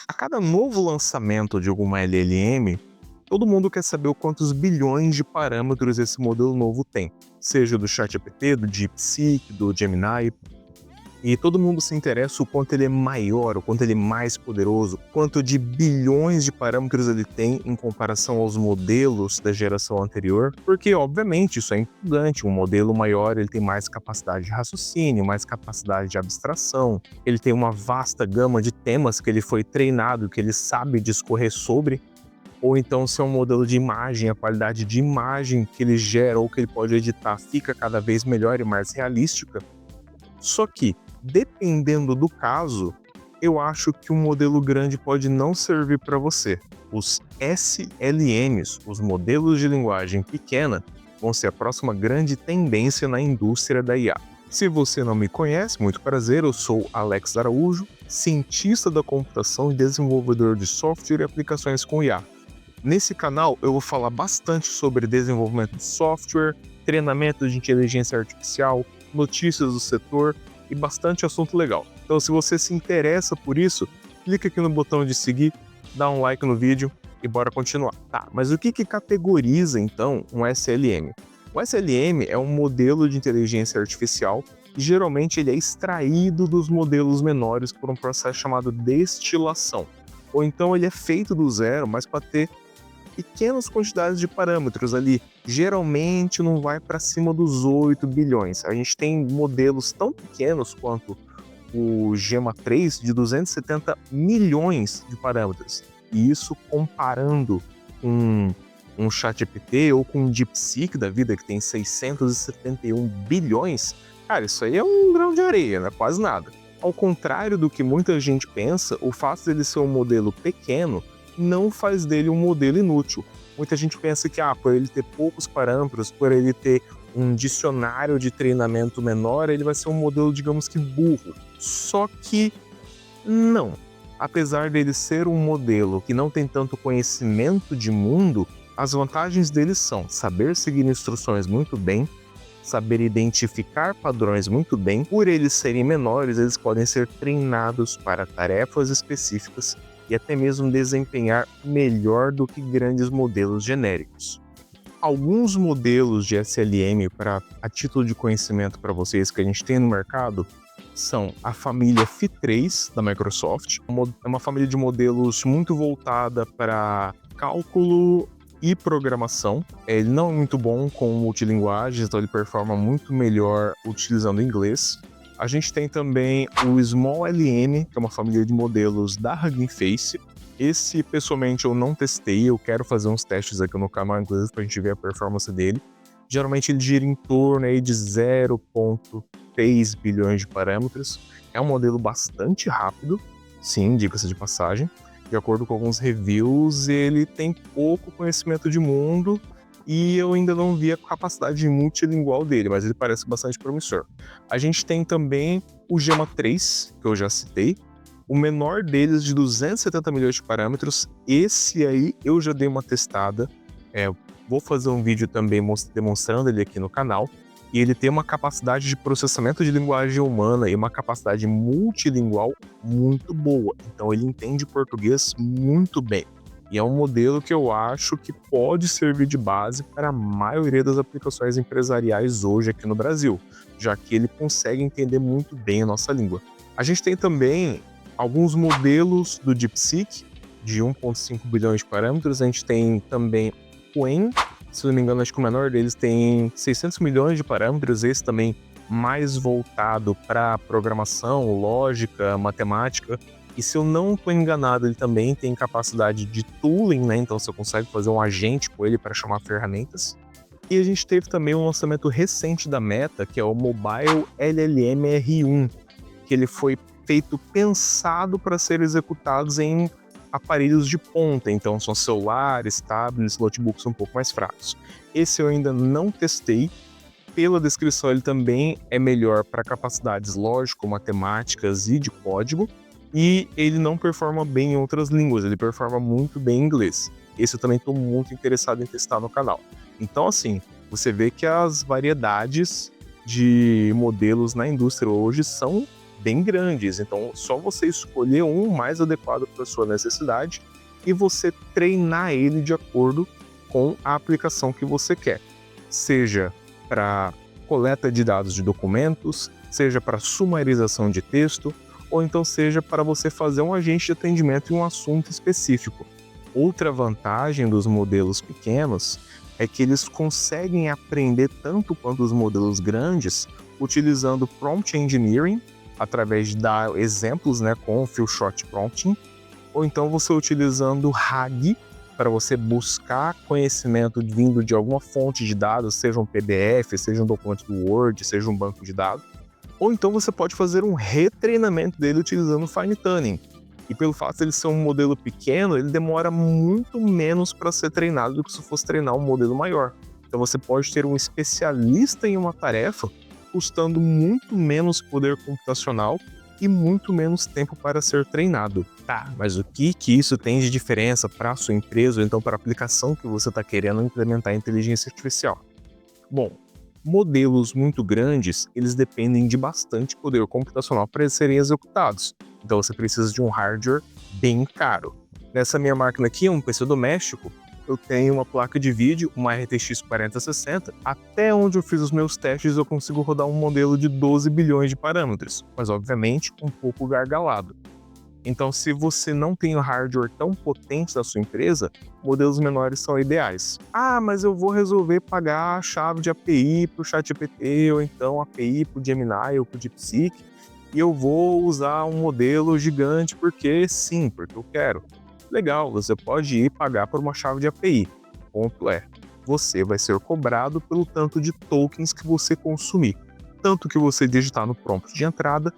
A cada novo lançamento de alguma LLM, todo mundo quer saber o quantos bilhões de parâmetros esse modelo novo tem, seja do ChatGPT, do DeepSeek, do Gemini, e todo mundo se interessa o quanto ele é maior, o quanto ele é mais poderoso, quanto de bilhões de parâmetros ele tem em comparação aos modelos da geração anterior, porque obviamente isso é empolgante, um modelo maior ele tem mais capacidade de raciocínio, mais capacidade de abstração, ele tem uma vasta gama de temas que ele foi treinado, que ele sabe discorrer sobre, ou então se é um modelo de imagem, a qualidade de imagem que ele gera ou que ele pode editar fica cada vez melhor e mais realística. Só que, dependendo do caso, eu acho que um modelo grande pode não servir para você. Os SLMs, os modelos de linguagem pequena, vão ser a próxima grande tendência na indústria da IA. Se você não me conhece, muito prazer, eu sou Alex Araújo, cientista da computação e desenvolvedor de software e aplicações com IA. Nesse canal eu vou falar bastante sobre desenvolvimento de software, treinamento de inteligência artificial, notícias do setor e bastante assunto legal. Então, se você se interessa por isso, clica aqui no botão de seguir, dá um like no vídeo e bora continuar. Tá, mas o que categoriza então um SLM? O SLM é um modelo de inteligência artificial e geralmente ele é extraído dos modelos menores por um processo chamado destilação. Ou então ele é feito do zero, mas para ter pequenas quantidades de parâmetros ali, geralmente não vai para cima dos 8 bilhões. A gente tem modelos tão pequenos quanto o Gemma 3 de 270 milhões de parâmetros. E isso comparando com um ChatGPT ou com um DeepSeek da vida que tem 671 bilhões, cara, isso aí é um grão de areia, né? Quase nada. Ao contrário do que muita gente pensa, o fato dele ser um modelo pequeno não faz dele um modelo inútil. Muita gente pensa que, por ele ter poucos parâmetros, por ele ter um dicionário de treinamento menor, ele vai ser um modelo, digamos que burro. Só que não. Apesar dele ser um modelo que não tem tanto conhecimento de mundo, as vantagens dele são saber seguir instruções muito bem, saber identificar padrões muito bem. Por eles serem menores, eles podem ser treinados para tarefas específicas e até mesmo desempenhar melhor do que grandes modelos genéricos. Alguns modelos de SLM, a título de conhecimento para vocês, que a gente tem no mercado, são a família Phi-3 da Microsoft. É uma família de modelos muito voltada para cálculo e programação. Ele não é muito bom com multilinguagens, então ele performa muito melhor utilizando inglês. A gente tem também o Small LM, que é uma família de modelos da Hugging Face. Esse, pessoalmente, eu não testei, eu quero fazer uns testes aqui no canal inglês pra gente ver a performance dele. Geralmente ele gira em torno aí de 0,3 bilhões de parâmetros. É um modelo bastante rápido, sim, diga-se de passagem. De acordo com alguns reviews, ele tem pouco conhecimento de mundo e eu ainda não vi a capacidade multilingual dele, mas ele parece bastante promissor. A gente tem também o Gemma 3, que eu já citei, o menor deles de 270 milhões de parâmetros. Esse aí eu já dei uma testada, vou fazer um vídeo também demonstrando ele aqui no canal, e ele tem uma capacidade de processamento de linguagem humana e uma capacidade multilingual muito boa, então ele entende português muito bem. E é um modelo que eu acho que pode servir de base para a maioria das aplicações empresariais hoje aqui no Brasil, já que ele consegue entender muito bem a nossa língua. A gente tem também alguns modelos do DeepSeek, de 1,5 bilhões de parâmetros. A gente tem também o Qwen, se não me engano, acho que o menor deles tem 600 milhões de parâmetros, esse também mais voltado para programação, lógica, matemática. E se eu não estou enganado, ele também tem capacidade de tooling, né? Então você consegue fazer um agente com ele para chamar ferramentas. E a gente teve também um lançamento recente da Meta, que é o Mobile LLM R1, que ele foi pensado para ser executados em aparelhos de ponta, então são celulares, tablets, notebooks um pouco mais fracos. Esse eu ainda não testei. Pela descrição, ele também é melhor para capacidades lógico-matemáticas e de código, e ele não performa bem em outras línguas, ele performa muito bem em inglês. Esse eu também estou muito interessado em testar no canal. Então, assim, você vê que as variedades de modelos na indústria hoje são bem grandes. Então, só você escolher um mais adequado para a sua necessidade e você treinar ele de acordo com a aplicação que você quer. Seja para coleta de dados de documentos, seja para sumarização de texto, ou então seja para você fazer um agente de atendimento em um assunto específico. Outra vantagem dos modelos pequenos é que eles conseguem aprender tanto quanto os modelos grandes utilizando prompt engineering, através de dar exemplos, com o Few Shot Prompting, ou então você utilizando RAG para você buscar conhecimento vindo de alguma fonte de dados, seja um PDF, seja um documento do Word, seja um banco de dados, ou então você pode fazer um retreinamento dele utilizando o Fine Tuning. E pelo fato de ele ser um modelo pequeno, ele demora muito menos para ser treinado do que se fosse treinar um modelo maior. Então você pode ter um especialista em uma tarefa custando muito menos poder computacional e muito menos tempo para ser treinado. Tá, mas o que isso tem de diferença para a sua empresa ou então para a aplicação que você está querendo implementar a inteligência artificial? Bom, modelos muito grandes, eles dependem de bastante poder computacional para serem executados. Então você precisa de um hardware bem caro. Nessa minha máquina aqui, um PC doméstico, eu tenho uma placa de vídeo, uma RTX 4060. Até onde eu fiz os meus testes, eu consigo rodar um modelo de 12 bilhões de parâmetros, mas obviamente um pouco gargalado. Então, se você não tem um hardware tão potente da sua empresa, modelos menores são ideais. Ah, mas eu vou resolver pagar a chave de API para o ChatGPT, ou então API para o Gemini ou para o DeepSeek, e eu vou usar um modelo gigante porque sim, porque eu quero. Legal, você pode ir pagar por uma chave de API. O ponto é, você vai ser cobrado pelo tanto de tokens que você consumir. Tanto que você digitar no prompt de entrada,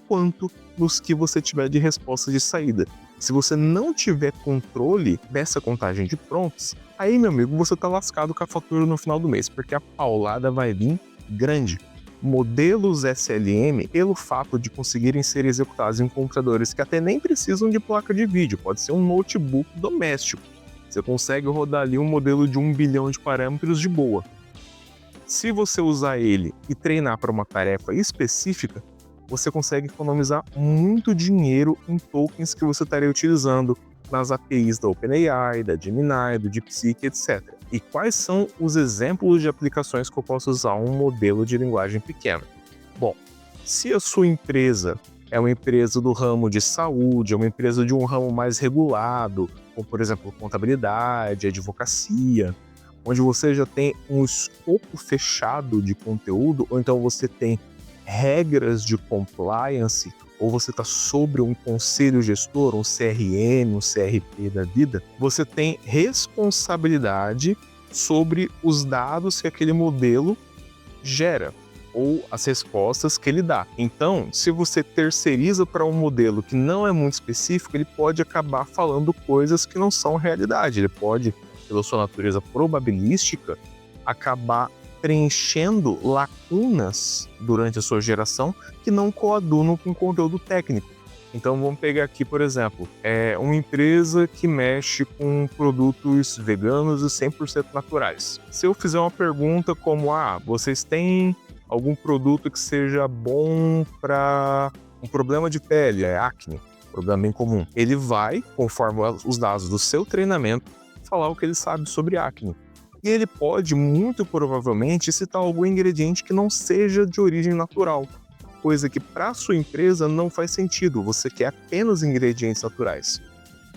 quanto nos que você tiver de resposta de saída. Se você não tiver controle dessa contagem de prompts, aí, meu amigo, você tá lascado com a fatura no final do mês, porque a paulada vai vir grande. Modelos SLM, pelo fato de conseguirem ser executados em computadores que até nem precisam de placa de vídeo, pode ser um notebook doméstico. Você consegue rodar ali um modelo de 1 bilhão de parâmetros de boa. Se você usar ele e treinar para uma tarefa específica, você consegue economizar muito dinheiro em tokens que você estaria utilizando nas APIs da OpenAI, da Gemini, do DeepSeek, etc. E quais são os exemplos de aplicações que eu posso usar um modelo de linguagem pequena? Bom, se a sua empresa é uma empresa do ramo de saúde, é uma empresa de um ramo mais regulado, como por exemplo contabilidade, advocacia, onde você já tem um escopo fechado de conteúdo, ou então você tem regras de compliance, ou você está sobre um conselho gestor, um CRM, um CRP da vida, você tem responsabilidade sobre os dados que aquele modelo gera, ou as respostas que ele dá. Então, se você terceiriza para um modelo que não é muito específico, ele pode acabar falando coisas que não são realidade. Ele pode, pela sua natureza probabilística, acabar preenchendo lacunas durante a sua geração que não coadunam com conteúdo técnico. Então vamos pegar aqui, por exemplo, uma empresa que mexe com produtos veganos e 100% naturais. Se eu fizer uma pergunta como, vocês têm algum produto que seja bom para um problema de pele, acne, problema bem comum. Ele vai, conforme os dados do seu treinamento, falar o que ele sabe sobre acne. E ele pode, muito provavelmente, citar algum ingrediente que não seja de origem natural, coisa que para a sua empresa não faz sentido, você quer apenas ingredientes naturais.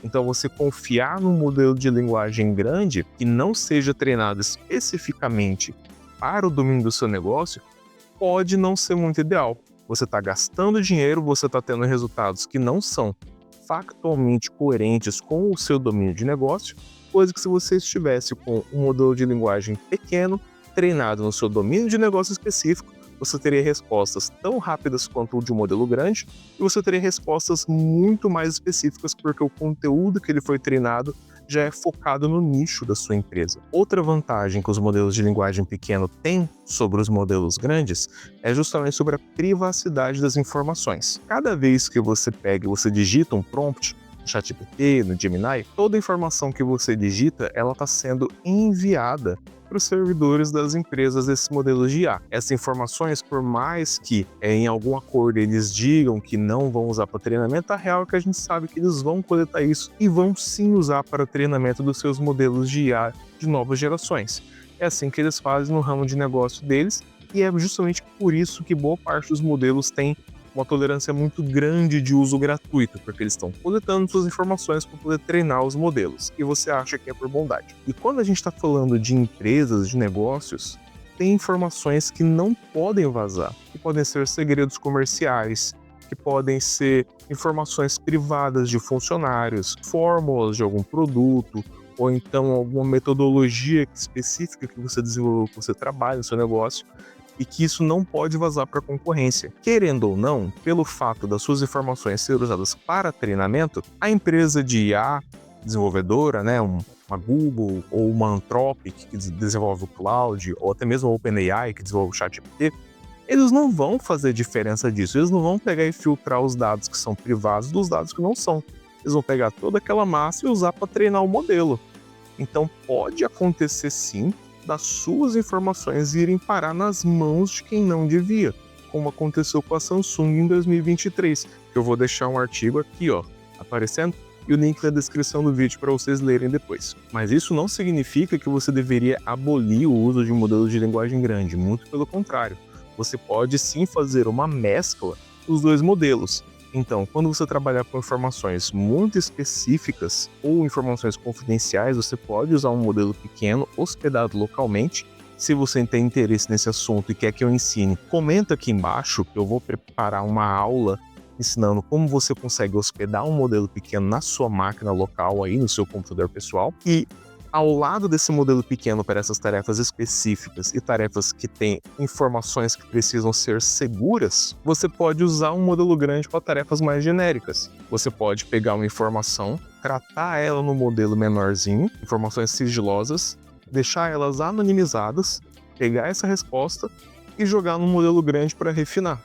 Então você confiar num modelo de linguagem grande que não seja treinado especificamente para o domínio do seu negócio pode não ser muito ideal. Você está gastando dinheiro, você está tendo resultados que não são factualmente coerentes com o seu domínio de negócio, coisa que se você estivesse com um modelo de linguagem pequeno, treinado no seu domínio de negócio específico, você teria respostas tão rápidas quanto o de um modelo grande e você teria respostas muito mais específicas porque o conteúdo que ele foi treinado já é focado no nicho da sua empresa. Outra vantagem que os modelos de linguagem pequeno têm sobre os modelos grandes é justamente sobre a privacidade das informações. Cada vez que você pega e você digita um prompt, no ChatGPT, no Gemini, toda a informação que você digita, ela está sendo enviada para os servidores das empresas desses modelos de IA. Essas informações, por mais que em algum acordo eles digam que não vão usar para treinamento, a real é que a gente sabe que eles vão coletar isso e vão sim usar para o treinamento dos seus modelos de IA de novas gerações. É assim que eles fazem no ramo de negócio deles, e é justamente por isso que boa parte dos modelos tem uma tolerância muito grande de uso gratuito, porque eles estão coletando suas informações para poder treinar os modelos, e você acha que é por bondade. E quando a gente está falando de empresas, de negócios, tem informações que não podem vazar, que podem ser segredos comerciais, que podem ser informações privadas de funcionários, fórmulas de algum produto, ou então alguma metodologia específica que você desenvolveu, que você trabalha no seu negócio, e que isso não pode vazar para a concorrência. Querendo ou não, pelo fato das suas informações serem usadas para treinamento, a empresa de IA desenvolvedora, né, uma Google ou uma Anthropic que desenvolve o Cloud, ou até mesmo a OpenAI que desenvolve o ChatGPT, eles não vão fazer diferença disso, eles não vão pegar e filtrar os dados que são privados dos dados que não são. Eles vão pegar toda aquela massa e usar para treinar o modelo. Então pode acontecer sim das suas informações irem parar nas mãos de quem não devia, como aconteceu com a Samsung em 2023. Eu vou deixar um artigo aqui, ó, aparecendo, e o link na descrição do vídeo para vocês lerem depois. Mas isso não significa que você deveria abolir o uso de um modelo de linguagem grande, muito pelo contrário. Você pode sim fazer uma mescla dos dois modelos. Então, quando você trabalhar com informações muito específicas ou informações confidenciais, você pode usar um modelo pequeno hospedado localmente. Se você tem interesse nesse assunto e quer que eu ensine, comenta aqui embaixo que eu vou preparar uma aula ensinando como você consegue hospedar um modelo pequeno na sua máquina local, aí no seu computador pessoal. E ao lado desse modelo pequeno para essas tarefas específicas e tarefas que têm informações que precisam ser seguras, você pode usar um modelo grande para tarefas mais genéricas. Você pode pegar uma informação, tratar ela no modelo menorzinho, informações sigilosas, deixar elas anonimizadas, pegar essa resposta e jogar no modelo grande para refinar.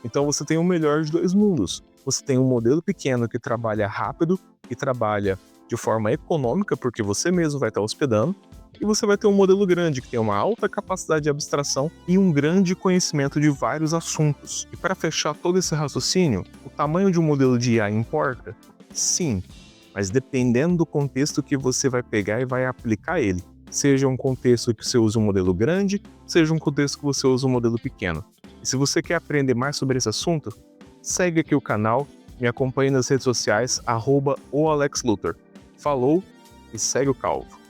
Então você tem o melhor de dois mundos. Você tem um modelo pequeno que trabalha rápido, que trabalha de forma econômica, porque você mesmo vai estar hospedando, e você vai ter um modelo grande que tem uma alta capacidade de abstração e um grande conhecimento de vários assuntos. E para fechar todo esse raciocínio, o tamanho de um modelo de IA importa? Sim, mas dependendo do contexto que você vai pegar e vai aplicar ele. Seja um contexto que você usa um modelo grande, seja um contexto que você usa um modelo pequeno. E se você quer aprender mais sobre esse assunto, segue aqui o canal, me acompanhe nas redes sociais, @oalexluthor. Falou e segue o calvo.